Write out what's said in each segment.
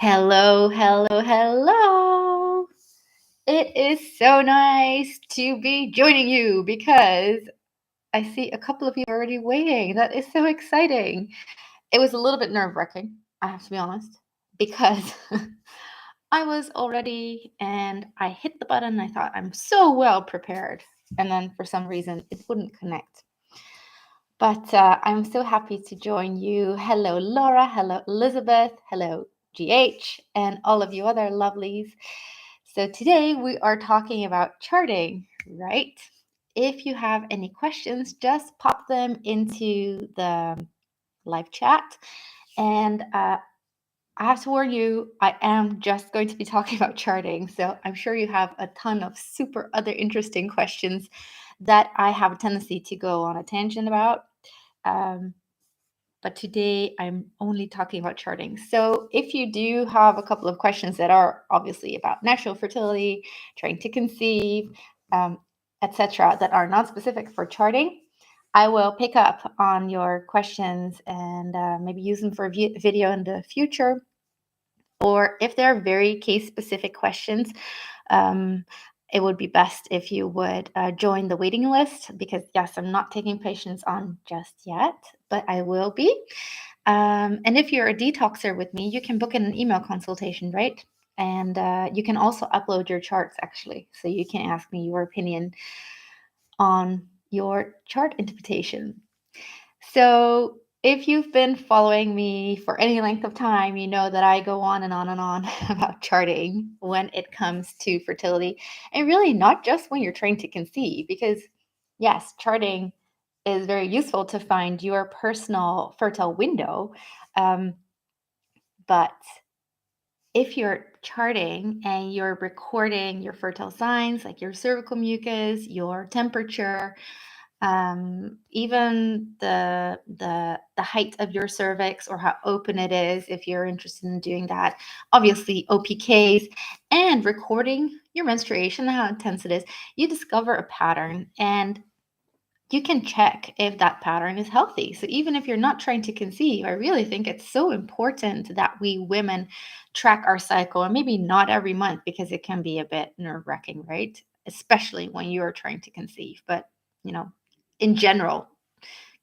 Hello, hello, hello. It is so nice to be joining you because I see a couple of you already waiting. That is so exciting. It was a little bit nerve-wracking, I have to be honest, because I was all ready and I hit the button. I thought I'm so well prepared. And then for some reason, it wouldn't connect. But I'm so happy to join you. Hello, Laura. Hello, Elizabeth. Hello, GH, and all of you other lovelies. So today we are talking about charting, right? If you have any questions, just pop them into the live chat. And I have to warn you, I am just going to be talking about charting. So I'm sure you have a ton of super other interesting questions that I have a tendency to go on a tangent about. Um, but today I'm only talking about charting. So if you do have a couple of questions that are obviously about natural fertility, trying to conceive, um, etc., that are not specific for charting, I will pick up on your questions and maybe use them for a video in the future. Or if there are very case specific questions, um, it would be best if you would join the waiting list because, yes, I'm not taking patients on just yet, but I will be. And if you're a detoxer with me, you can book in an email consultation, right? And you can also upload your charts actually. So you can ask me your opinion on your chart interpretation. So, if you've been following me for any length of time, you know that I go on and on and on about charting when it comes to fertility, and really not just when you're trying to conceive, because yes, charting is very useful to find your personal fertile window. Um, but if you're charting and you're recording your fertile signs, like your cervical mucus, your temperature, even the height of your cervix or how open it is if you're interested in doing that, obviously OPKs, and recording your menstruation and how intense it is, you discover a pattern and you can check if that pattern is healthy. So even if you're not trying to conceive, I really think it's so important that we women track our cycle, and maybe not every month because it can be a bit nerve-wracking, right? Especially when you're trying to conceive. But, you know, in general,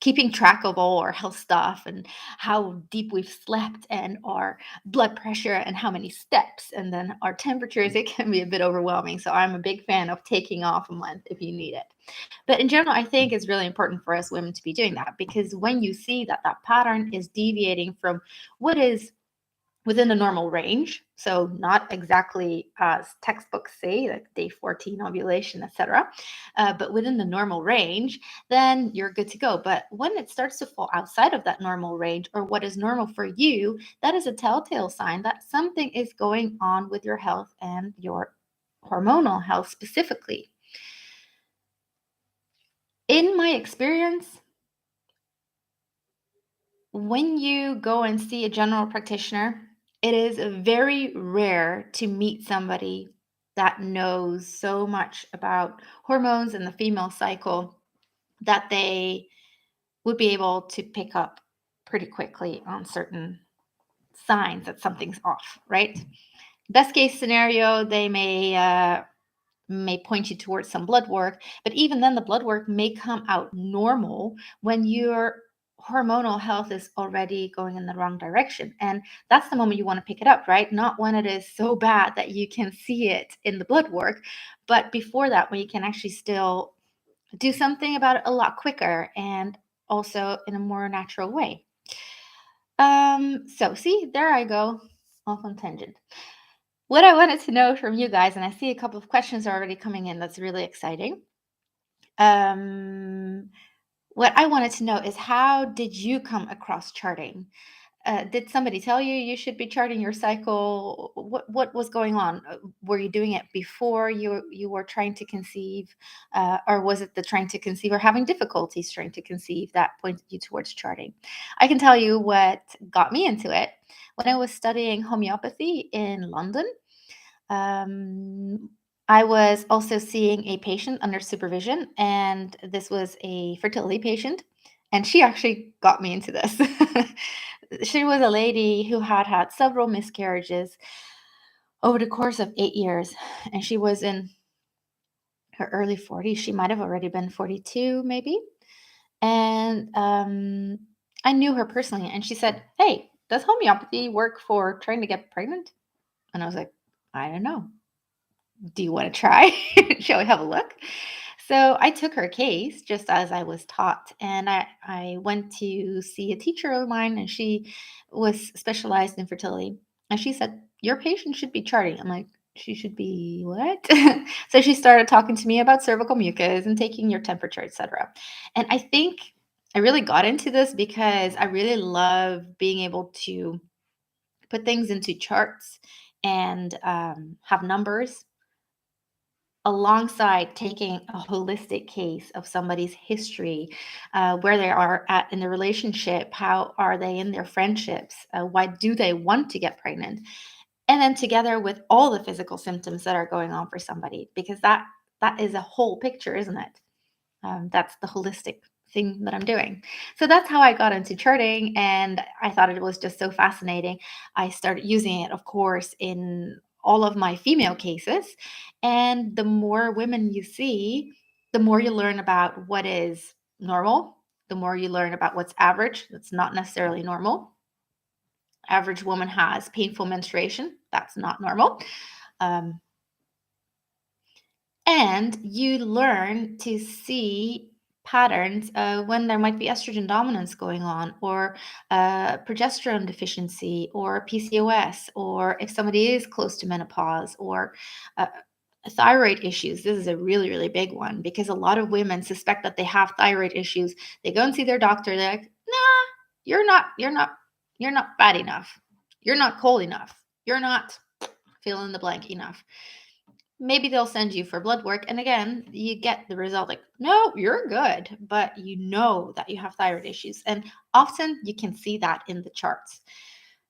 keeping track of all our health stuff and how deep we've slept and our blood pressure and how many steps and then our temperatures, it can be a bit overwhelming. So I'm a big fan of taking off a month if you need it. But in general, I think it's really important for us women to be doing that, because when you see that that pattern is deviating from what is within the normal range, so not exactly as textbooks say, like day 14 ovulation, etc., but within the normal range, then you're good to go. But when it starts to fall outside of that normal range, or what is normal for you, that is a telltale sign that something is going on with your health and your hormonal health specifically. In my experience, when you go and see a general practitioner, it is very rare to meet somebody that knows so much about hormones and the female cycle that they would be able to pick up pretty quickly on certain signs that something's off, right? Best case scenario, they may point you towards some blood work, but even then the blood work may come out normal when your hormonal health is already going in the wrong direction. And that's the moment you want to pick it up, right? Not when it is so bad that you can see it in the blood work, but before that, when you can actually still do something about it a lot quicker and also in a more natural way. So see, there I go off on tangent. What I wanted to know from you guys, and I see a couple of questions are already coming in, that's really exciting. Um, what I wanted to know is, how did you come across charting? Did somebody tell you you should be charting your cycle? What was going on? Were you doing it before you were trying to conceive, or was it the trying to conceive or having difficulties trying to conceive that pointed you towards charting? I can tell you what got me into it. When I was studying homeopathy in London, um, I was also seeing a patient under supervision, and this was a fertility patient, and she actually got me into this. she was a lady who had had several miscarriages over the course of 8 years, and she was in her early 40s. She might have already been 42, maybe. And I knew her personally, and she said, "Hey, does homeopathy work for trying to get pregnant?" And I was like, "I don't know. Do you want to try? Shall we have a look?" So I took her case just as I was taught, and I went to see a teacher of mine, and she was specialized in fertility. And she said, "Your patient should be charting." I'm like, "She should be what?" So she started talking to me about cervical mucus and taking your temperature, etc. And I think I really got into this because I really love being able to put things into charts and have numbers alongside taking a holistic case of somebody's history, where they are at in the relationship, how are they in their friendships, why do they want to get pregnant, and then together with all the physical symptoms that are going on for somebody, because that is a whole picture, isn't it? That's the holistic thing that I'm doing. So that's how I got into charting, and I thought it was just so fascinating. I started using it, of course, in all of my female cases. And the more women you see, the more you learn about what is normal, the more you learn about what's average. That's not necessarily normal. Average woman has painful menstruation. That's not normal. Um, And you learn to see patterns when there might be estrogen dominance going on, or progesterone deficiency, or PCOS, or if somebody is close to menopause, or uh, thyroid issues. This is a really, really big one because a lot of women suspect that they have thyroid issues. They go and see their doctor. They're like, "Nah, you're not fat enough. You're not cold enough. You're not fill in the blank enough." Maybe they'll send you for blood work. And again, you get the result like, "No, you're good," but you know that you have thyroid issues. And often you can see that in the charts.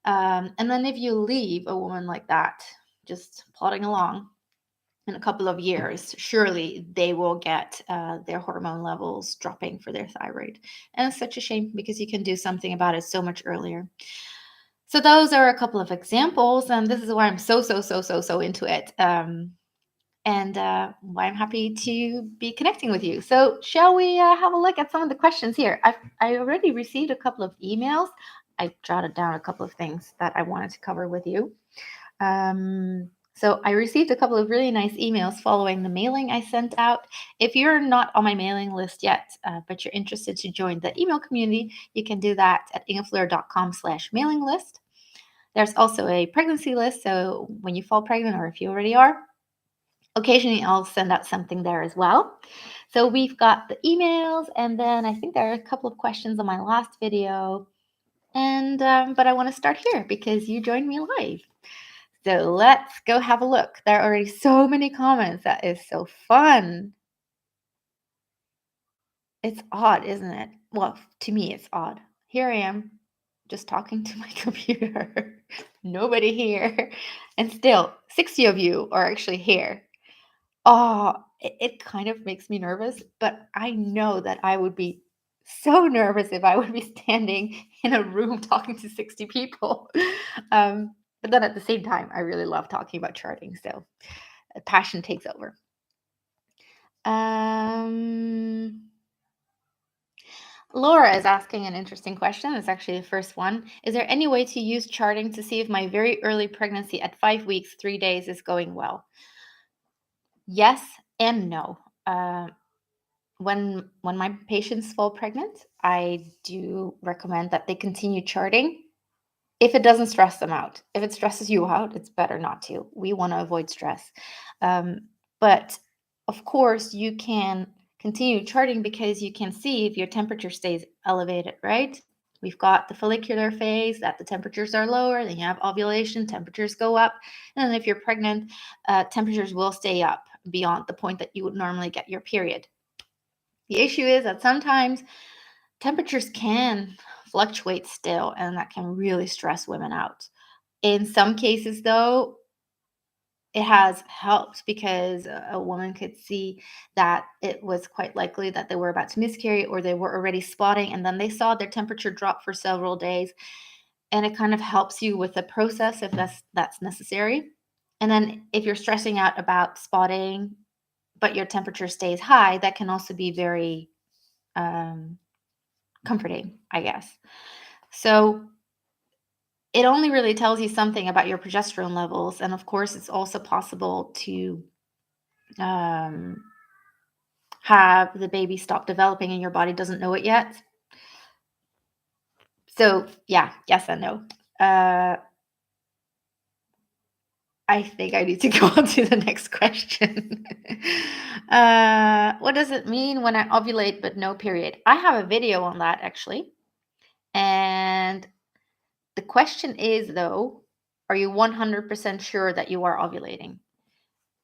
And then if you leave a woman like that, just plodding along in a couple of years, surely they will get their hormone levels dropping for their thyroid. And it's such a shame because you can do something about it so much earlier. So those are a couple of examples. And this is why I'm so into it. And why I'm happy to be connecting with you. So, shall we have a look at some of the questions here? I already received a couple of emails. I jotted down a couple of things that I wanted to cover with you. So, I received a couple of really nice emails following the mailing I sent out. If you're not on my mailing list yet, but you're interested to join the email community, you can do that at ingefleur.com/mailing list. There's also a pregnancy list. So, when you fall pregnant, or if you already are, occasionally I'll send out something there as well. So we've got the emails, and then I think there are a couple of questions on my last video. And but I want to start here because you joined me live. So let's go have a look. There are already so many comments. That is so fun. It's odd, isn't it? Well, to me, it's odd. Here I am, just talking to my computer. Nobody here. And still, 60 of you are actually here. Oh, it kind of makes me nervous, but I know that I would be so nervous if I would be standing in a room talking to 60 people. But then at the same time, I really love talking about charting, so passion takes over. Um, Laura is asking an interesting question. It's actually the first one. Is there any way to use charting to see if my very early pregnancy at 5 weeks, 3 days is going well? Yes and no. When my patients fall pregnant, I do recommend that they continue charting if it doesn't stress them out. If it stresses you out, it's better not to. We want to avoid stress. But of course, you can continue charting because you can see if your temperature stays elevated, right? We've got the follicular phase that the temperatures are lower, then you have ovulation, temperatures go up. And then if you're pregnant, temperatures will stay up beyond the point that you would normally get your period. The issue is that sometimes temperatures can fluctuate still, and that can really stress women out. In some cases, though, it has helped because a woman could see that it was quite likely that they were about to miscarry, or they were already spotting, and then they saw their temperature drop for several days. and it kind of helps you with the process if that's necessary. And then if you're stressing out about spotting, but your temperature stays high, that can also be very comforting, I guess. So it only really tells you something about your progesterone levels. And of course, it's also possible to um, have the baby stop developing and your body doesn't know it yet. So yeah, yes and no. I think I need to go on to the next question. What does it mean when I ovulate but no period? I have a video on that actually. And the question is, though, are you 100% sure that you are ovulating?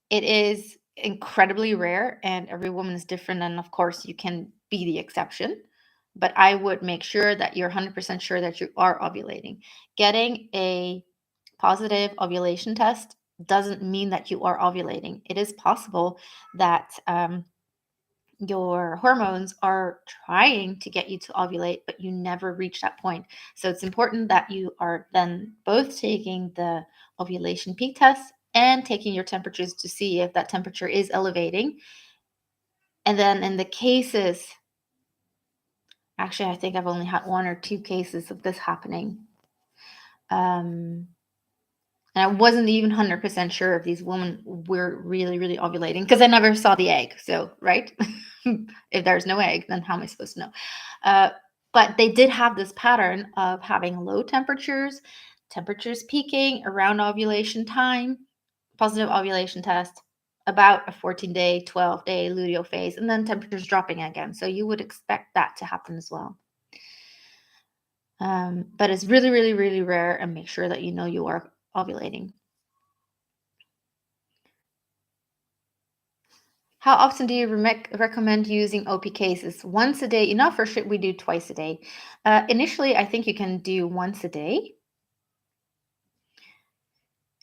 It is incredibly rare, and every woman is different. And of course, you can be the exception. But I would make sure that you're 100% sure that you are ovulating. Getting a positive ovulation test doesn't mean that you are ovulating. It is possible that your hormones are trying to get you to ovulate, but you never reach that point. So it's important that you are then both taking the ovulation peak test and taking your temperatures to see if that temperature is elevating. And then in the cases, actually, I think I've only had 1 or 2 cases of this happening. And I wasn't even 100% sure if these women were really, really ovulating because I never saw the egg. So, right? If there's no egg, then how am I supposed to know? But they did have this pattern of having low temperatures, temperatures peaking around ovulation time, positive ovulation test, about a 14-day, 12-day luteal phase, and then temperatures dropping again. So you would expect that to happen as well. But it's really, really, really rare, and make sure that you know you are ovulating. How often do you recommend using OPKs? Is once a day enough, or should we do twice a day? Initially, I think you can do once a day.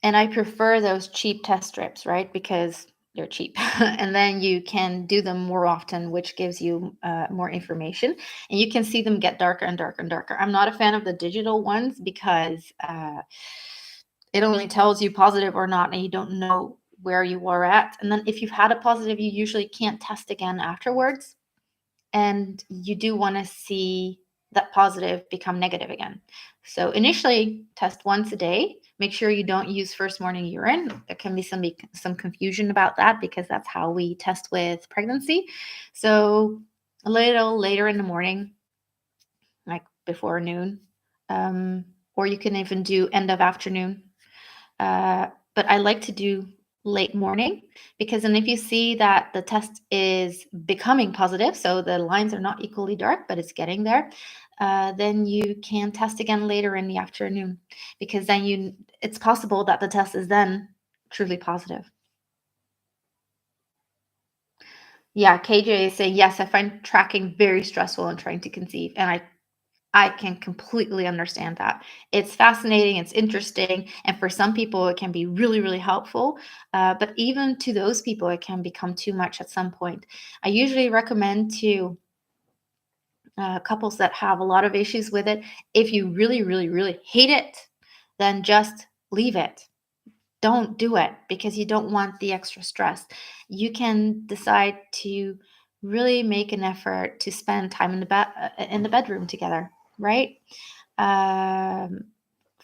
And I prefer those cheap test strips, right? Because they're cheap. And then you can do them more often, which gives you more information. And you can see them get darker and darker and darker. I'm not a fan of the digital ones because it only tells you positive or not, and you don't know where you are at. And then if you've had a positive, you usually can't test again afterwards. And you do want to see that positive become negative again. So initially, test once a day. Make sure you don't use first morning urine. There can be some confusion about that because that's how we test with pregnancy. So a little later in the morning, like before noon, or you can even do end of afternoon. But I like to do late morning because then if you see that the test is becoming positive, so the lines are not equally dark, but it's getting there, then you can test again later in the afternoon because then it's possible that the test is then truly positive. Yeah, KJ is saying, yes, I find tracking very stressful and trying to conceive. And I can completely understand that. It's fascinating, it's interesting, and for some people, it can be really, really helpful. But even to those people, it can become too much at some point. I usually recommend to couples that have a lot of issues with it, if you really, really, really hate it, then just leave it. Don't do it because you don't want the extra stress. You can decide to really make an effort to spend time in the bedroom together, right? Um,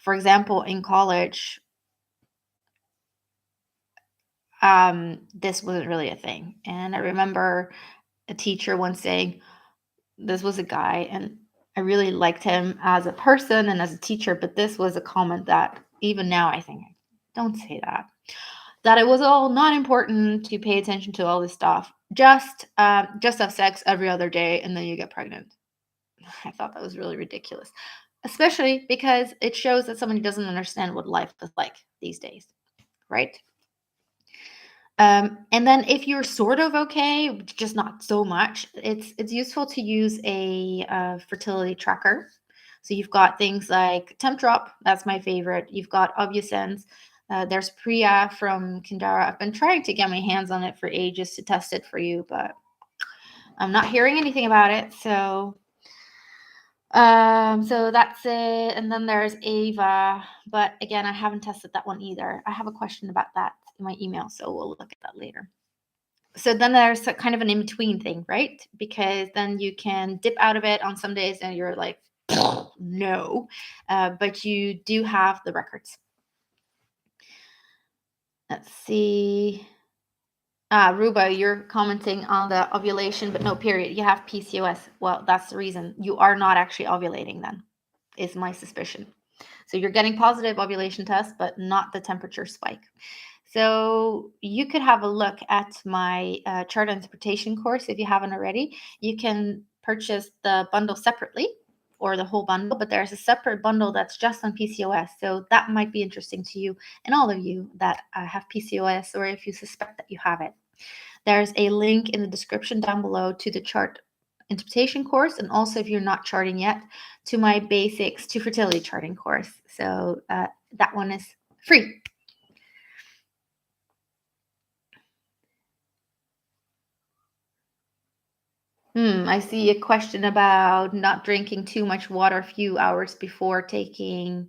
for example, in college, this wasn't really a thing, and I remember a teacher once saying, this was a guy, and I really liked him as a person and as a teacher, but this was a comment that even now I think, don't say that. That it was all not important to pay attention to all this stuff. Just have sex every other day and then you get pregnant. I thought that was really ridiculous, especially because it shows that somebody doesn't understand what life is like these days, right? And then if you're sort of okay, just not so much, it's useful to use a fertility tracker. So you've got things like Temp Drop, that's my favorite. You've got OvuSense. There's Priya from Kindara. I've been trying to get my hands on it for ages to test it for you, but I'm not hearing anything about it. So So that's it. And then there's Ava, but again, I haven't tested that one either. I have a question about that in my email, so we'll look at that later. So then there's a kind of an in-between thing, right? Because then you can dip out of it on some days and you're like, no, but you do have the records. Let's see. Ruba, you're commenting on the ovulation, but no period. You have PCOS. Well, that's the reason. You are not actually ovulating then, is my suspicion. So you're getting positive ovulation tests, but not the temperature spike. So you could have a look at my chart interpretation course if you haven't already. You can purchase the bundle separately or the whole bundle, but there's a separate bundle that's just on PCOS. So that might be interesting to you and all of you that have PCOS, or if you suspect that you have it. There's a link in the description down below to the chart interpretation course, and also if you're not charting yet, to my basics to fertility charting course. So that one is free. I see a question about not drinking too much water a few hours before taking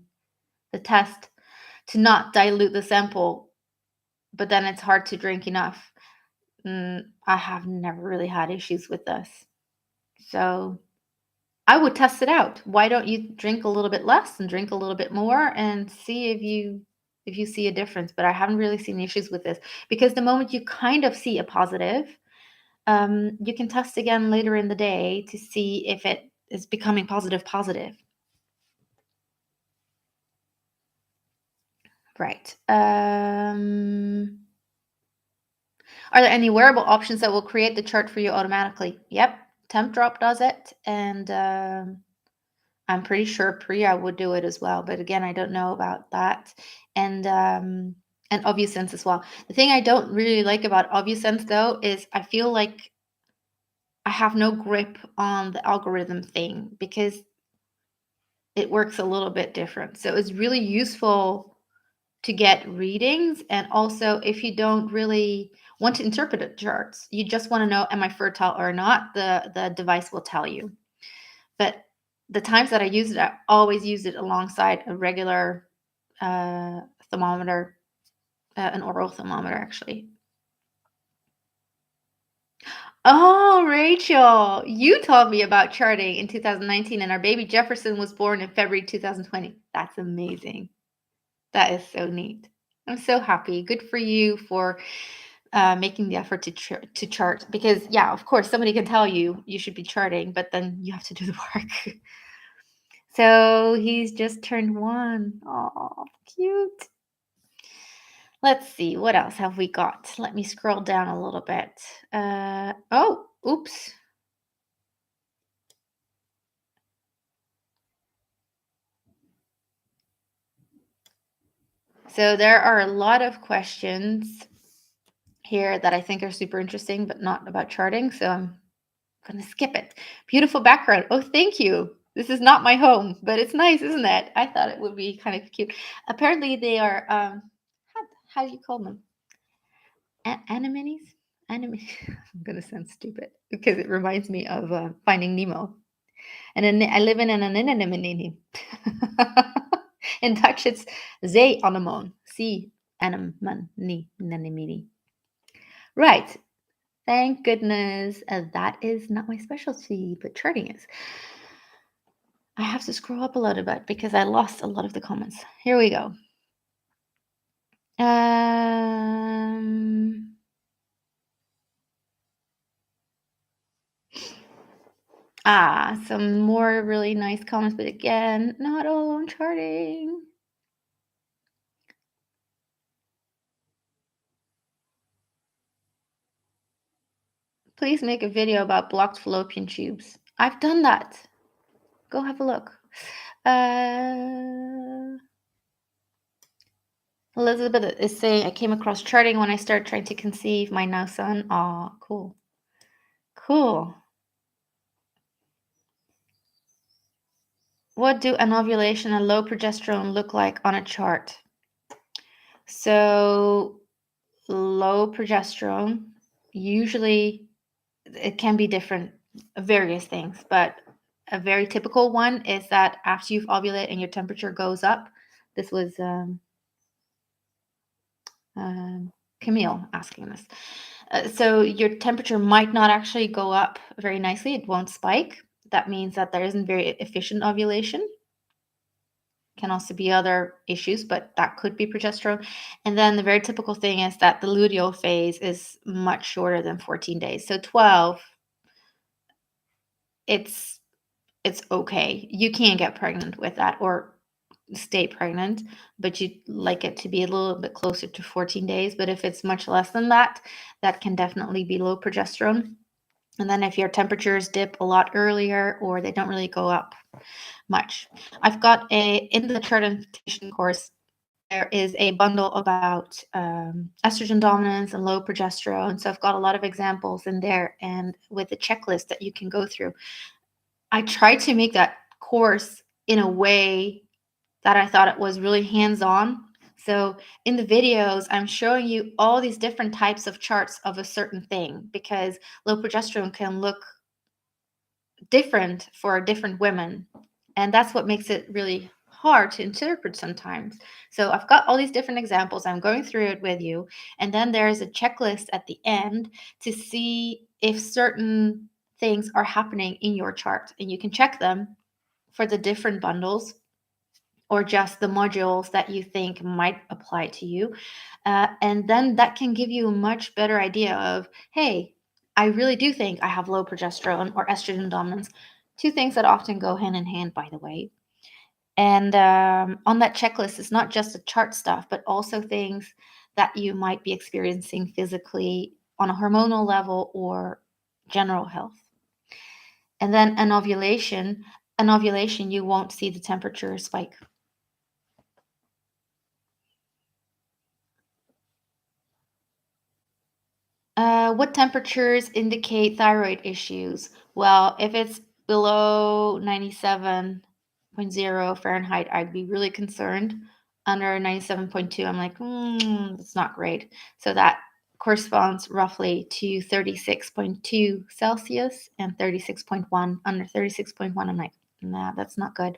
the test to not dilute the sample, but then it's hard to drink enough. I have never really had issues with this. So I would test it out. Why don't you drink a little bit less and drink a little bit more and see if you see a difference? But I haven't really seen issues with this, because the moment you kind of see a positive, you can test again later in the day to see if it is becoming positive. Right. Are there any wearable options that will create the chart for you automatically? Yep. Temp Drop does it, and I'm pretty sure Priya would do it as well, but again, I don't know about that. And OvuSense as well. The thing I don't really like about OvuSense though is I feel like I have no grip on the algorithm thing, because it works a little bit different. So it's really useful to get readings, and also if you don't really want to interpret the charts, you just want to know, am I fertile or not, the device will tell you. But the times that I use it, I always use it alongside a regular thermometer, an oral thermometer, actually. Oh, Rachel, you told me about charting in 2019, and our baby Jefferson was born in February 2020. That's amazing. That is so neat. I'm so happy. Good for you for making the effort to chart, because, yeah, of course, somebody can tell you you should be charting, but then you have to do the work. So he's just turned 1. Oh, cute. Let's see, what else have we got? Let me scroll down a little bit. Oh, oops. So there are a lot of questions here that I think are super interesting, but not about charting. So I'm going to skip it. Beautiful background. Oh, thank you. This is not my home, but it's nice, isn't it? I thought it would be kind of cute. Apparently, they are, how do you call them? Anemones? Anemone. I'm going to sound stupid because it reminds me of Finding Nemo. And then I live in an anemone. In Dutch, it's zeeanemone. Sea anemone. Right. Thank goodness. That is not my specialty, but charting is. I have to scroll up a little bit because I lost a lot of the comments. Here we go. Some more really nice comments, but again, not all on charting. Please make a video about blocked fallopian tubes. I've done that. Go have a look. Elizabeth is saying, I came across charting when I started trying to conceive my now son. Aw, cool. Cool. What do an ovulation and low progesterone look like on a chart? So low progesterone, usually it can be different, various things, but a very typical one is that after you've ovulate and your temperature goes up, this was um, Camille asking this. So your temperature might not actually go up very nicely. It won't spike. That means that there isn't very efficient ovulation. Can also be other issues, but that could be progesterone. And then the very typical thing is that the luteal phase is much shorter than 14 days. So 12, it's it's okay. You can get pregnant with that or stay pregnant, but you'd like it to be a little bit closer to 14 days. But if it's much less than that, that can definitely be low progesterone. And then if your temperatures dip a lot earlier or they don't really go up much. I've got in the chart invitation course, there is a bundle about estrogen dominance and low progesterone. So I've got a lot of examples in there and with a checklist that you can go through. I tried to make that course in a way that I thought it was really hands-on. So in the videos, I'm showing you all these different types of charts of a certain thing because low progesterone can look different for different women. And that's what makes it really hard to interpret sometimes. So I've got all these different examples. I'm going through it with you. And then there's a checklist at the end to see if certain things are happening in your chart. And you can check them for the different bundles or just the modules that you think might apply to you. And then that can give you a much better idea of, hey, I really do think I have low progesterone or estrogen dominance. Two things that often go hand in hand, by the way. And on that checklist, it's not just the chart stuff, but also things that you might be experiencing physically on a hormonal level or general health. And then an ovulation, you won't see the temperature spike. What temperatures indicate thyroid issues? Well, if it's below 97.0 Fahrenheit, I'd be really concerned. Under 97.2, I'm like, that's not great. So that corresponds roughly to 36.2 Celsius and 36.1. Under 36.1, I'm like, nah, that's not good.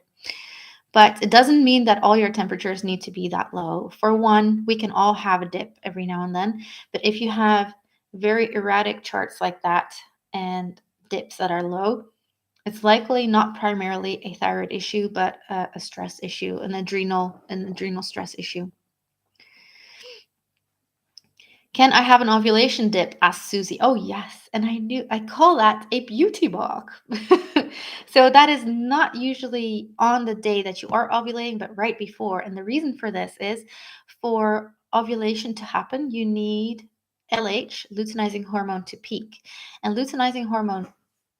But it doesn't mean that all your temperatures need to be that low. For one, we can all have a dip every now and then. But if you have very erratic charts like that and dips that are low, it's likely not primarily a thyroid issue, but a stress issue, an adrenal stress issue. Can I have an ovulation dip? Asked Susie. Oh, yes. And I call that a beauty mark. So that is not usually on the day that you are ovulating, but right before. And the reason for this is for ovulation to happen, you need LH, luteinizing hormone, to peak. And luteinizing hormone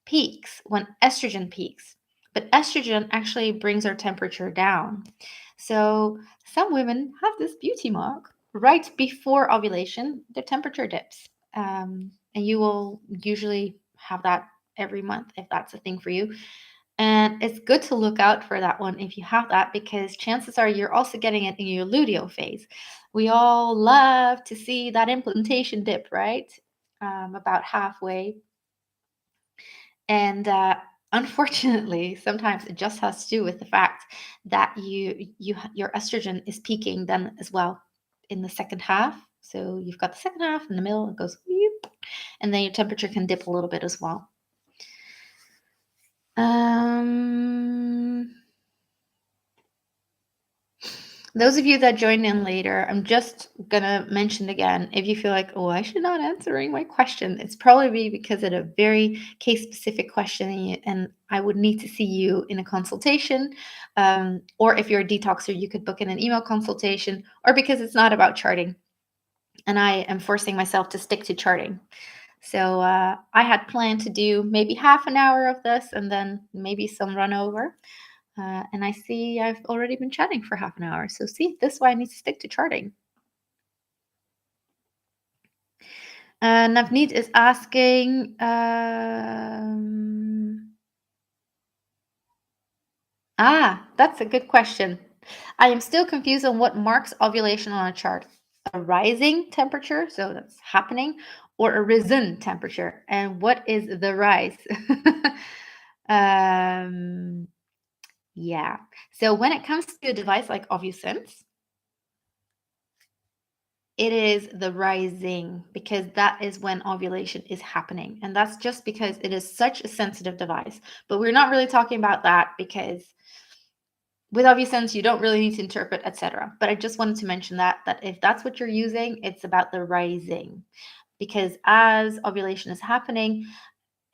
peaks when estrogen peaks. But estrogen actually brings our temperature down. So some women have this beauty mark right before ovulation, the temperature dips. And you will usually have that every month if that's a thing for you. And it's good to look out for that one if you have that, because chances are you're also getting it in your luteal phase. We all love to see that implantation dip, right? About halfway. And unfortunately, sometimes it just has to do with the fact that your estrogen is peaking then as well in the second half. So you've got the second half in the middle, it goes, whoop, and then your temperature can dip a little bit as well. Those of you that join in later, I'm just gonna mention again, if you feel like, oh, I should not answering my question, it's probably because it's a very case-specific question, and I would need to see you in a consultation, or if you're a detoxer, you could book in an email consultation, or because it's not about charting, and I am forcing myself to stick to charting. So I had planned to do maybe half an hour of this, and then maybe some run over. And I see I've already been chatting for half an hour. So see, this is why I need to stick to charting. Navneet is asking, that's a good question. I am still confused on what marks ovulation on a chart. A rising temperature, so that's happening, or a risen temperature. And what is the rise? Um, yeah. So when it comes to a device like OvuSense, it is the rising, because that is when ovulation is happening. And that's just because it is such a sensitive device. But we're not really talking about that, because with OvuSense, you don't really need to interpret, etc. But I just wanted to mention that if that's what you're using, it's about the rising. Because as ovulation is happening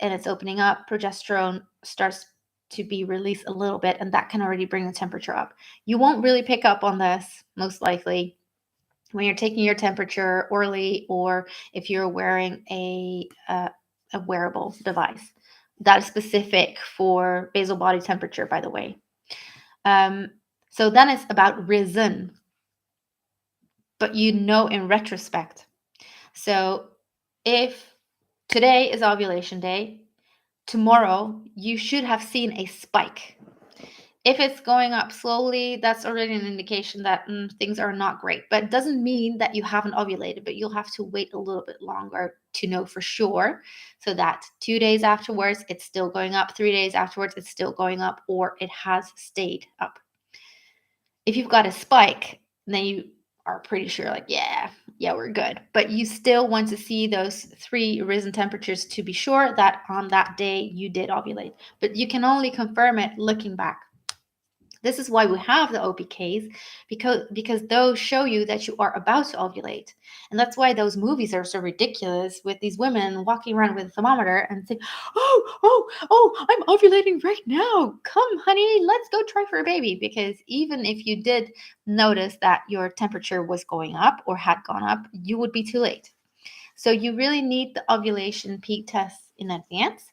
and it's opening up, progesterone starts to be released a little bit, and that can already bring the temperature up. You won't really pick up on this, most likely, when you're taking your temperature orally, or if you're wearing a wearable device that is specific for basal body temperature, by the way. So then it's about risen, but in retrospect. So if today is ovulation day, tomorrow you should have seen a spike. If it's going up slowly, that's already an indication that things are not great. But it doesn't mean that you haven't ovulated, but you'll have to wait a little bit longer to know for sure. So that 2 days afterwards, it's still going up. 3 days afterwards, it's still going up, or it has stayed up. If you've got a spike, then you are pretty sure, like, yeah, we're good. But you still want to see those 3 risen temperatures to be sure that on that day you did ovulate. But you can only confirm it looking back. This is why we have the OPKs, because those show you that you are about to ovulate. And that's why those movies are so ridiculous, with these women walking around with a thermometer and saying, oh, I'm ovulating right now. Come, honey, let's go try for a baby. Because even if you did notice that your temperature was going up or had gone up, you would be too late. So you really need the ovulation peak tests in advance,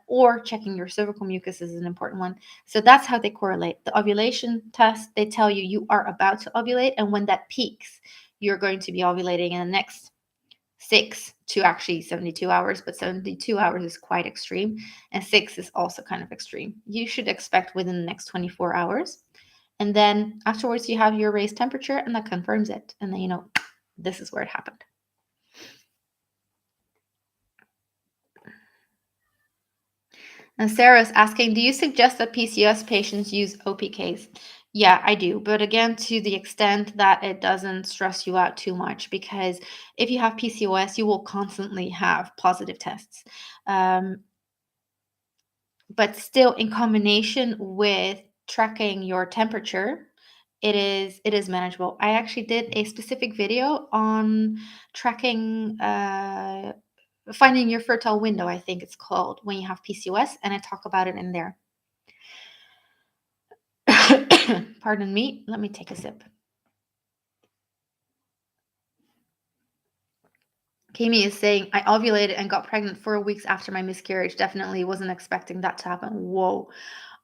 or checking your cervical mucus is an important one. So that's how they correlate. The ovulation test, they tell you you are about to ovulate, and when that peaks, you're going to be ovulating in the next 6 to actually 72 hours, but 72 hours is quite extreme, and 6 is also kind of extreme. You should expect within the next 24 hours. And then afterwards, you have your raised temperature, and that confirms it. And then this is where it happened. And Sarah's asking, do you suggest that PCOS patients use OPKs? Yeah, I do. But again, to the extent that it doesn't stress you out too much, because if you have PCOS, you will constantly have positive tests. But still, in combination with tracking your temperature, it is manageable. I actually did a specific video on tracking finding your fertile window, I think it's called, when you have PCOS, and I talk about it in there. Pardon me. Let me take a sip. Kami is saying, I ovulated and got pregnant 4 weeks after my miscarriage. Definitely wasn't expecting that to happen. Whoa.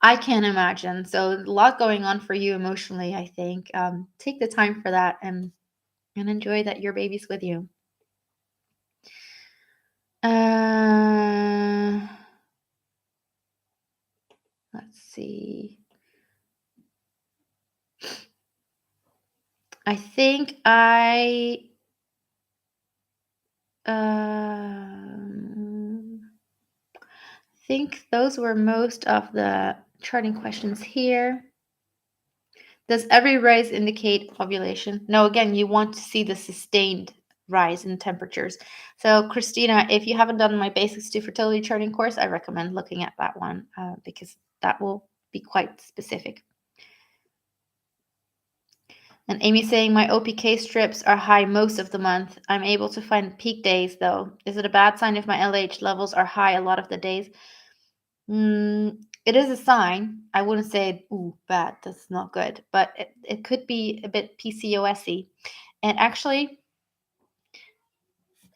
I can't imagine. So a lot going on for you emotionally, I think. Take the time for that, and enjoy that your baby's with you. Let's see. I think think those were most of the charting questions here. Does every rise indicate ovulation? No, again, you want to see the sustained rise in temperatures. So, Christina, if you haven't done my Basics to Fertility Charting course, I recommend looking at that one, because that will be quite specific. And Amy saying, my OPK strips are high most of the month. I'm able to find peak days, though. Is it a bad sign if my LH levels are high a lot of the days? It is a sign. I wouldn't say, ooh, bad, that's not good. But it could be a bit PCOS-y. And actually,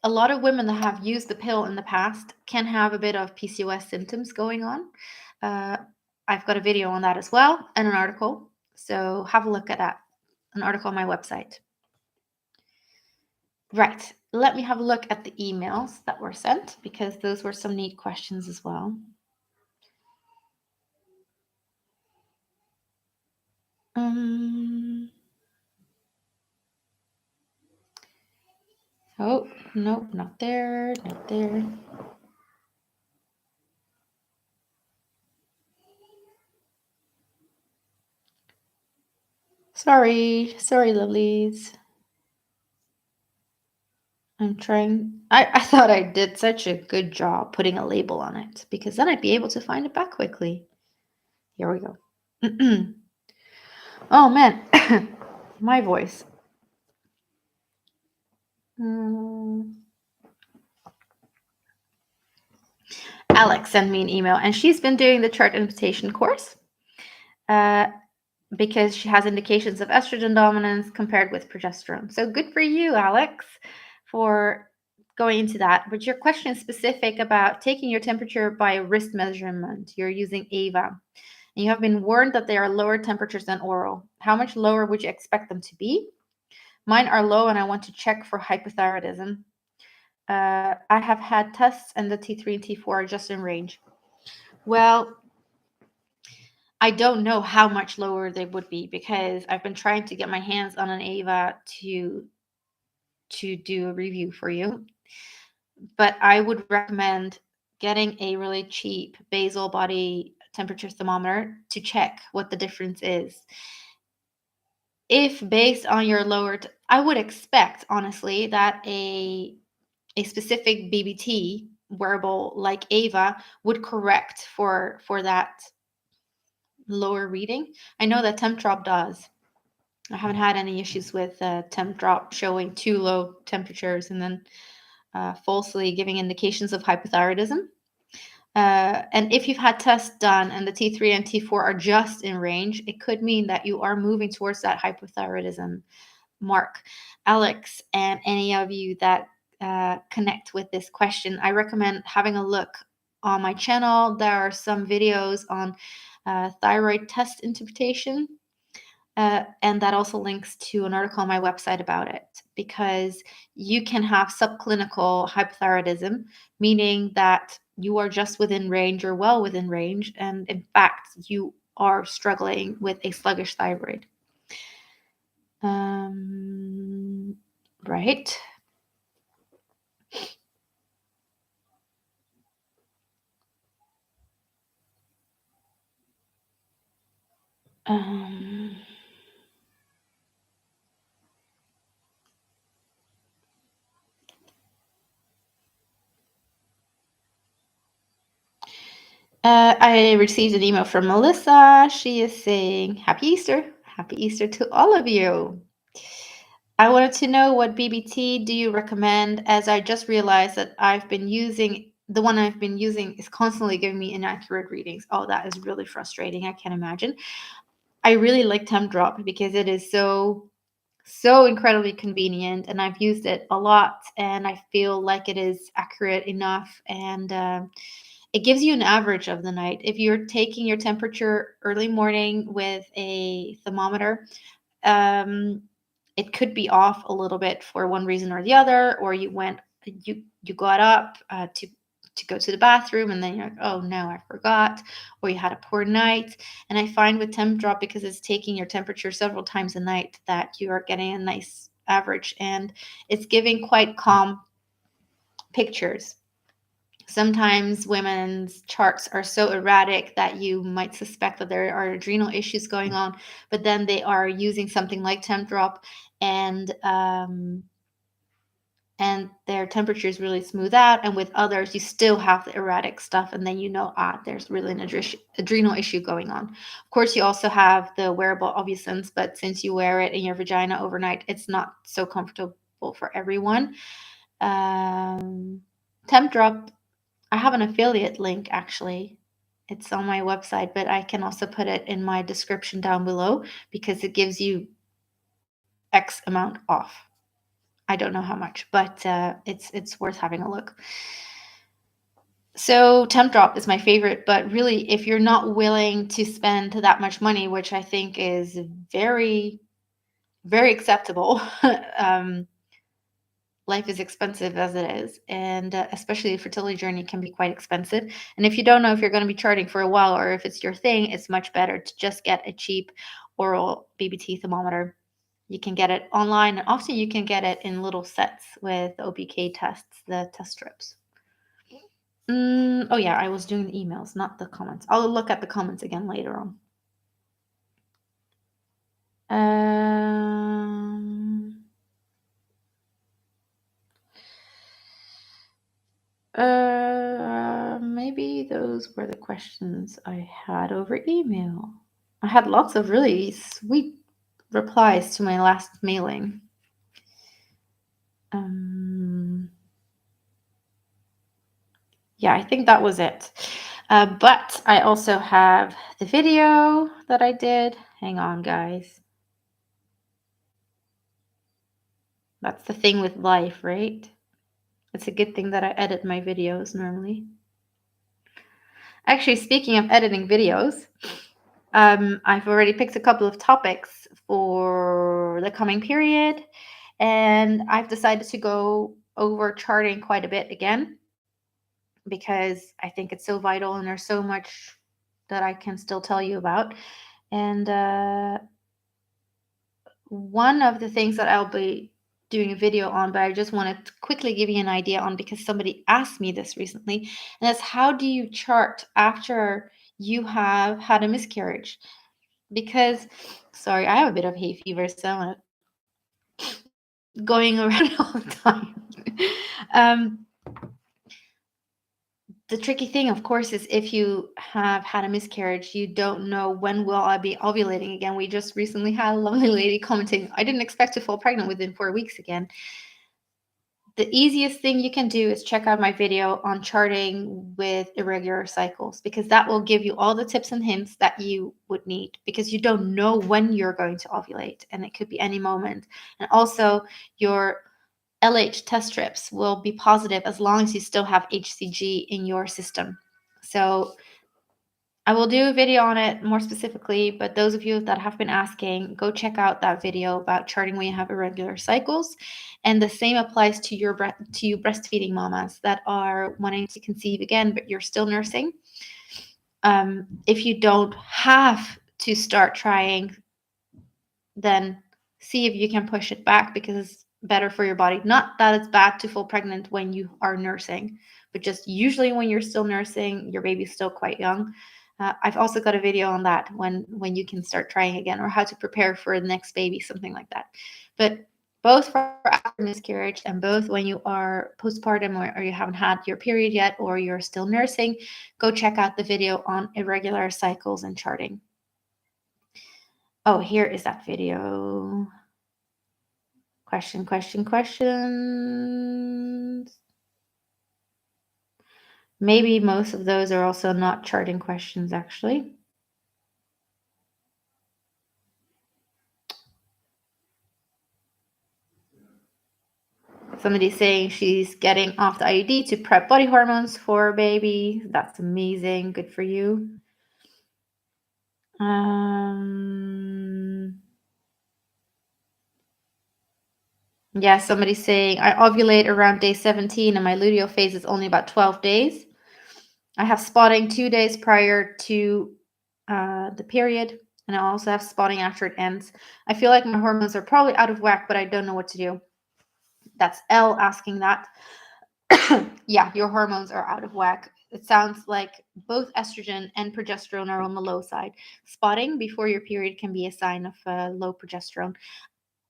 a lot of women that have used the pill in the past can have a bit of PCOS symptoms going on. I've got a video on that as well, and an article. So have a look at that. An article on my website. Right. Let me have a look at the emails that were sent, because those were some neat questions as well. Oh, nope, not there, not there. Sorry, lovelies. I'm trying. I thought I did such a good job putting a label on it because then I'd be able to find it back quickly. Here we go. Oh man, my voice. Alex sent me an email, and she's been doing the chart interpretation course because she has indications of estrogen dominance compared with progesterone. So good for you, Alex, for going into that. But your question is specific about taking your temperature by wrist measurement. You're using Ava. And you have been warned that they are lower temperatures than oral. How much lower would you expect them to be? Mine are low, and I want to check for hypothyroidism. I have had tests, and the T3 and T4 are just in range. Well, I don't know how much lower they would be because I've been trying to get my hands on an Ava to do a review for you. But I would recommend getting a really cheap basal body temperature thermometer to check what the difference is. If based on your lowered, I would expect honestly that a specific BBT wearable like Ava would correct for that lower reading. I know that Temp Drop does. I haven't had any issues with Temp Drop showing too low temperatures and then falsely giving indications of hypothyroidism. And if you've had tests done and the T3 and T4 are just in range, it could mean that you are moving towards that hypothyroidism mark. Alex, and any of you that connect with this question, I recommend having a look on my channel. There are some videos on thyroid test interpretation. And that also links to an article on my website about it because you can have subclinical hypothyroidism, meaning that you are just within range or well within range. And in fact, you are struggling with a sluggish thyroid. Right. I received an email from Melissa. She is saying, Happy Easter. Happy Easter to all of you. I wanted to know what BBT do you recommend, as I just realized that the one I've been using is constantly giving me inaccurate readings. Oh, that is really frustrating. I can imagine. I really like Temp Drop because it is so incredibly convenient, and I've used it a lot, and I feel like it is accurate enough, and it gives you an average of the night. If you're taking your temperature early morning with a thermometer, it could be off a little bit for one reason or the other, or you got up to go to the bathroom and then you're like, oh no, I forgot, or you had a poor night. And I find with Temp Drop, because it's taking your temperature several times a night, that you are getting a nice average, and it's giving quite calm pictures. Sometimes women's charts are so erratic that you might suspect that there are adrenal issues going on, but then they are using something like Temp Drop, and their temperatures really smooth out. And with others, you still have the erratic stuff, and then there's really an adrenal issue going on. Of course, you also have the wearable Ovulance, but since you wear it in your vagina overnight, it's not so comfortable for everyone. Temp Drop, I have an affiliate link actually. It's on my website, but I can also put it in my description down below because it gives you X amount off. I don't know how much, but it's worth having a look. So Temp Drop is my favorite, but really, if you're not willing to spend that much money, which I think is very, very acceptable, life is expensive as it is, and especially a fertility journey can be quite expensive. And if you don't know if you're going to be charting for a while or if it's your thing, it's much better to just get a cheap oral BBT thermometer. You can get it online, and often you can get it in little sets with OPK tests, the test strips. Oh yeah, I was doing the emails, not the comments. I'll look at the comments again later on. Maybe those were the questions I had over email. I had lots of really sweet replies to my last mailing. Yeah, I think that was it. But I also have the video that I did. Hang on, guys. That's the thing with life, right? It's a good thing that I edit my videos normally. Actually, speaking of editing videos, I've already picked a couple of topics for the coming period, and I've decided to go over charting quite a bit again because I think it's so vital and there's so much that I can still tell you about. And one of the things that I'll be doing a video on, but I just wanted to quickly give you an idea on because somebody asked me this recently, and that's how do you chart after you have had a miscarriage? Because, sorry, I have a bit of hay fever, so I'm going around all the time. um, the tricky thing, of course, is if you have had a miscarriage, you don't know when will I be ovulating again. We just recently had a lovely lady commenting, I didn't expect to fall pregnant within 4 weeks again. The easiest thing you can do is check out my video on charting with irregular cycles because that will give you all the tips and hints that you would need because you don't know when you're going to ovulate and it could be any moment. And also, your LH test strips will be positive as long as you still have HCG in your system. So I will do a video on it more specifically, but those of you that have been asking, go check out that video about charting when you have irregular cycles. And the same applies to you breastfeeding mamas that are wanting to conceive again, but you're still nursing. If you don't have to start trying, then see if you can push it back because it's better for your body. Not that it's bad to fall pregnant when you are nursing, but just usually when you're still nursing, your baby's still quite young. I've also got a video on that when you can start trying again or how to prepare for the next baby, something like that. But both for after miscarriage and both when you are postpartum or you haven't had your period yet or you're still nursing, go check out the video on irregular cycles and charting. Oh, here is that questions. Maybe most of those are also not charting questions, actually. Somebody's saying she's getting off the IUD to prep body hormones for a baby. That's amazing. Good for you. Yeah, somebody's saying, I ovulate around day 17 and my luteal phase is only about 12 days. I have spotting 2 days prior to the period, and I also have spotting after it ends. I feel like my hormones are probably out of whack, but I don't know what to do. That's L asking that. Yeah, your hormones are out of whack. It sounds like both estrogen and progesterone are on the low side. Spotting before your period can be a sign of low progesterone.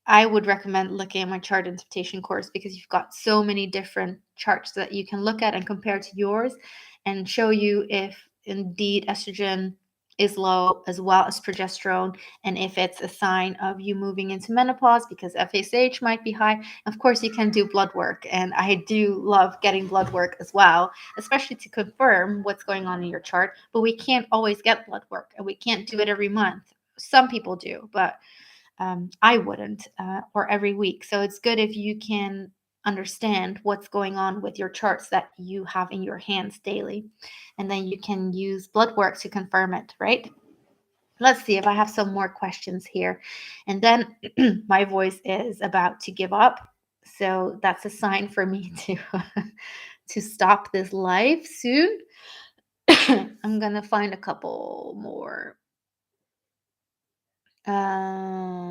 I would recommend looking at my chart interpretation course because you've got so many different charts that you can look at and compare to yours and show you if indeed estrogen is low as well as progesterone and if it's a sign of you moving into menopause because FSH might be high. Of course, you can do blood work, and I do love getting blood work as well, especially to confirm what's going on in your chart, but we can't always get blood work and we can't do it every month. Some people do, but I wouldn't, or every week. So it's good if you can understand what's going on with your charts that you have in your hands daily. And then you can use blood work to confirm it, right? Let's see if I have some more questions here. And then my voice is about to give up. So that's a sign for me to to stop this live soon. I'm gonna find a couple more. Oh,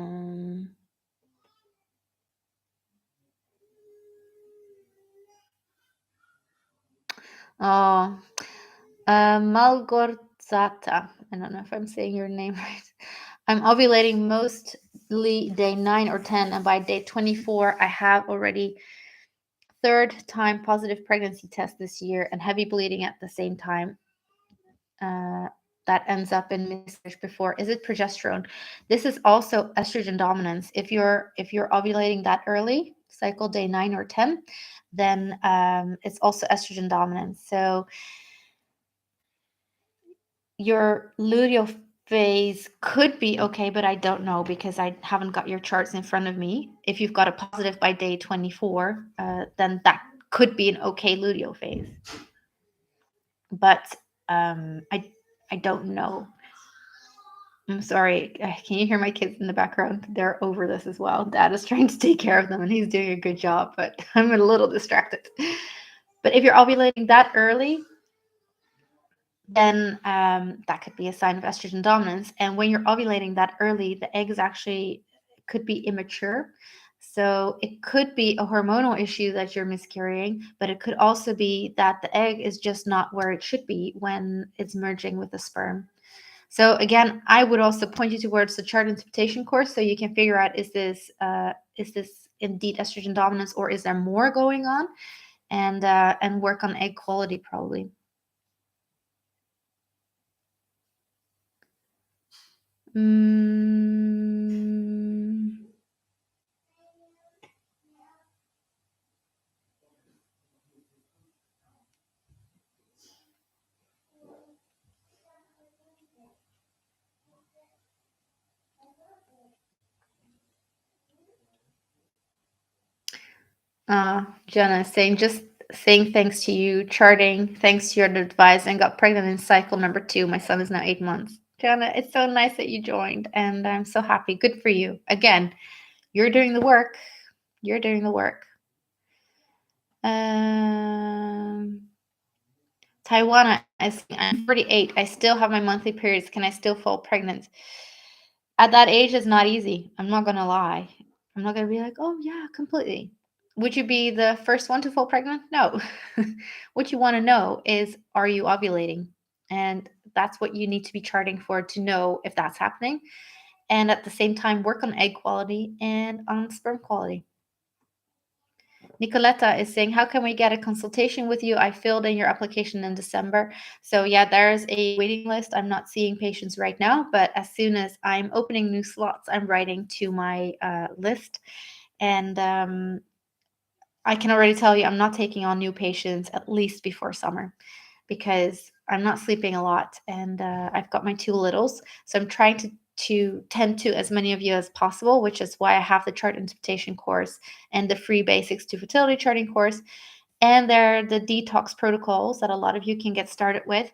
Malgorzata. I don't know if I'm saying your name right. I'm ovulating mostly day 9 or 10, and by day 24, I have already third time positive pregnancy test this year and heavy bleeding at the same time. That ends up in miscarriage before. Is it progesterone? This is also estrogen dominance. If you're ovulating that early, cycle day 9 or 10, then it's also estrogen dominance. So your luteal phase could be okay, but I don't know because I haven't got your charts in front of me. If you've got a positive by day 24, then that could be an okay luteal phase. But I don't know. I'm sorry. Can you hear my kids in the background? They're over this as well. Dad is trying to take care of them and he's doing a good job, but I'm a little distracted. But if you're ovulating that early, then that could be a sign of estrogen dominance. And when you're ovulating that early, the eggs actually could be immature. So it could be a hormonal issue that you're miscarrying, but it could also be that the egg is just not where it should be when it's merging with the sperm. So again, I would also point you towards the chart interpretation course so you can figure out is this indeed estrogen dominance or is there more going on, and work on egg quality probably. Mm, Jenna is saying just saying thanks to you, charting, thanks to your advice, and got pregnant in cycle number 2. My son is now 8 months. Jenna, it's so nice that you joined, and I'm so happy. Good for you. Again, you're doing the work. You're doing the work. Um, Taiwan, I'm 48. I still have my monthly periods. Can I still fall pregnant? At that age, it's not easy. I'm not gonna lie. I'm not gonna be like, oh yeah, completely. Would you be the first one to fall pregnant? No. What you want to know is, are you ovulating? And that's what you need to be charting for to know if that's happening. And at the same time, work on egg quality and on sperm quality. Nicoletta is saying, how can we get a consultation with you? I filled in your application in December. So yeah, there's a waiting list. I'm not seeing patients right now, but as soon as I'm opening new slots, I'm writing to my list. And I can already tell you I'm not taking on new patients at least before summer because I'm not sleeping a lot and I've got my 2 littles. So I'm trying to tend to as many of you as possible, which is why I have the chart interpretation course and the free basics to fertility charting course. And there are the detox protocols that a lot of you can get started with.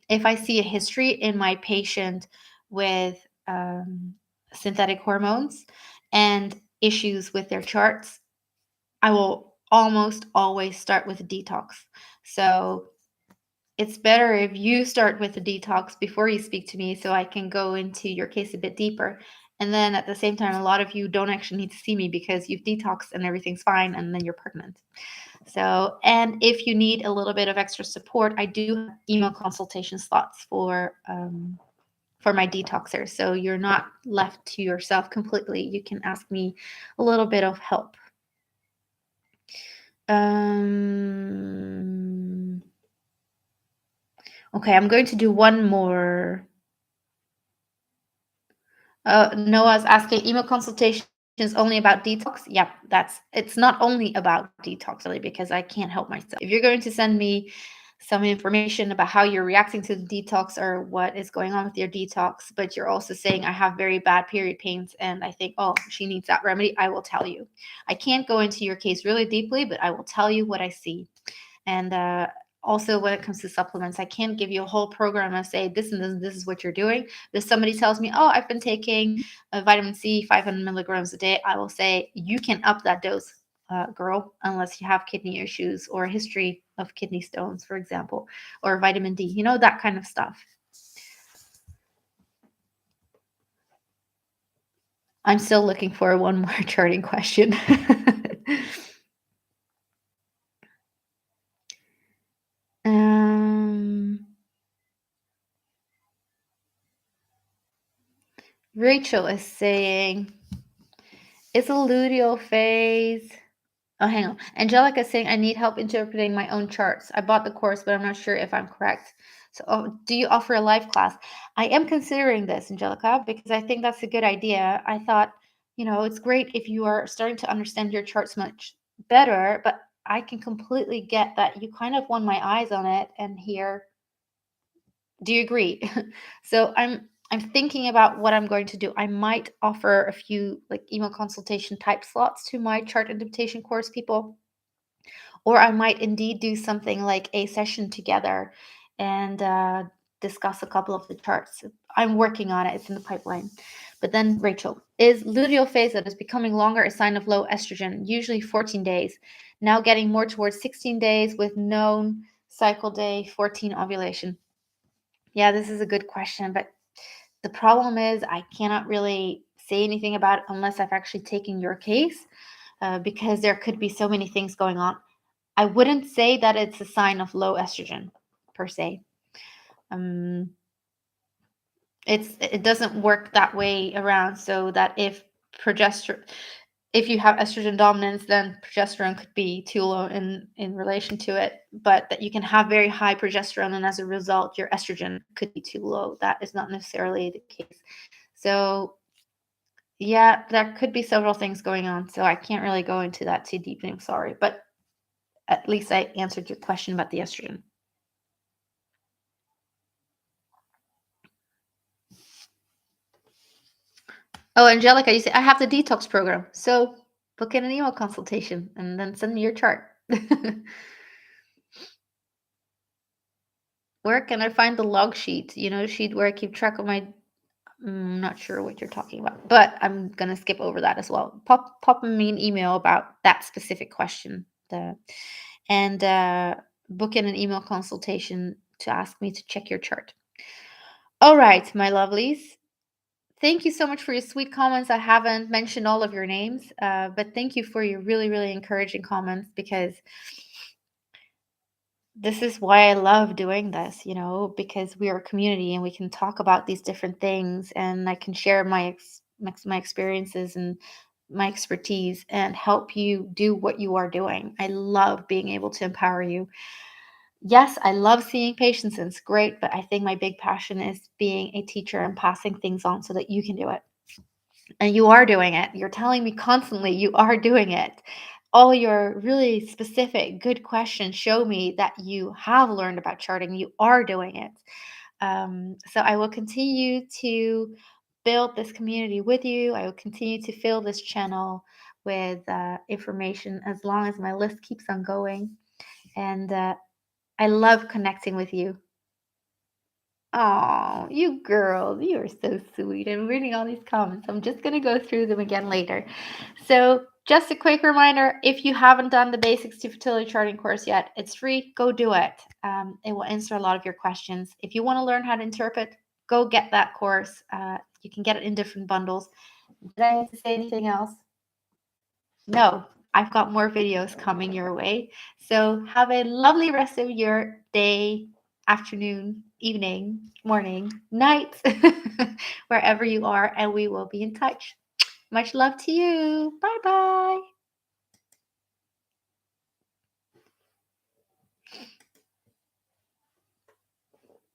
If I see a history in my patient with synthetic hormones and issues with their charts, I will almost always start with a detox. So it's better if you start with the detox before you speak to me so I can go into your case a bit deeper. And then at the same time, a lot of you don't actually need to see me because you've detoxed and everything's fine and then you're pregnant. So, and if you need a little bit of extra support, I do have email consultation slots for my detoxers. So you're not left to yourself completely. You can ask me a little bit of help. Okay, I'm going to do one more. Noah's asking, email consultations only about detox? Yep, it's not only about detox, really, because I can't help myself. If you're going to send me some information about how you're reacting to the detox or what is going on with your detox, but you're also saying I have very bad period pains and I think, oh, she needs that remedy, I will tell you. I can't go into your case really deeply, but I will tell you what I see. And also when it comes to supplements, I can't give you a whole program and say this and this and this is what you're doing. If somebody tells me, oh, I've been taking vitamin C 500 milligrams a day, I will say you can up that dose, girl, unless you have kidney issues or a history of kidney stones, for example, or vitamin D, that kind of stuff. I'm still looking for one more charting question. Rachel is saying, is a luteal phase. Oh, hang on. Angelica is saying, I need help interpreting my own charts. I bought the course, but I'm not sure if I'm correct. So, do you offer a live class? I am considering this, Angelica, because I think that's a good idea. I thought, it's great if you are starting to understand your charts much better, but I can completely get that you kind of won my eyes on it and here. Do you agree? So I'm thinking about what I'm going to do. I might offer a few like email consultation type slots to my chart interpretation course people, or I might indeed do something like a session together and discuss a couple of the charts. I'm working on it. It's in the pipeline. But then, Rachel, is luteal phase that is becoming longer a sign of low estrogen? Usually 14 days. Now getting more towards 16 days with known cycle day 14 ovulation. Yeah, this is a good question, but the problem is I cannot really say anything about it unless I've actually taken your case, because there could be so many things going on. I wouldn't say that it's a sign of low estrogen per se. Um, it doesn't work that way around. So that if you have estrogen dominance, then progesterone could be too low in relation to it. But that you can have very high progesterone, and as a result, your estrogen could be too low. That is not necessarily the case. So yeah, there could be several things going on. So I can't really go into that too deeply. I'm sorry, but at least I answered your question about the estrogen. Oh, Angelica, you say I have the detox program. So book in an email consultation and then send me your chart. Where can I find the log sheet? Sheet where I keep track of my. I'm not sure what you're talking about, but I'm gonna skip over that as well. Pop me an email about that specific question. And book in an email consultation to ask me to check your chart. All right, my lovelies. Thank you so much for your sweet comments. I haven't mentioned all of your names, but thank you for your really, really encouraging comments, because this is why I love doing this, because we are a community and we can talk about these different things, and I can share my experiences and my expertise and help you do what you are doing. I love being able to empower you. Yes, I love seeing patients and it's great, but I think my big passion is being a teacher and passing things on so that you can do it. And you are doing it. You're telling me constantly you are doing it. All your really specific, good questions show me that you have learned about charting. You are doing it. So I will continue to build this community with you. I will continue to fill this channel with information as long as my list keeps on going. And I love connecting with you. Oh, you girls, you are so sweet. I'm reading all these comments. I'm just going to go through them again later. So, just a quick reminder, if you haven't done the Basics to Fertility Charting course yet, it's free. Go do it. It will answer a lot of your questions. If you want to learn how to interpret, go get that course. You can get it in different bundles. Did I need to say anything else? No, I've got more videos coming your way. So have a lovely rest of your day, afternoon, evening, morning, night, wherever you are, and we will be in touch. Much love to you. Bye bye.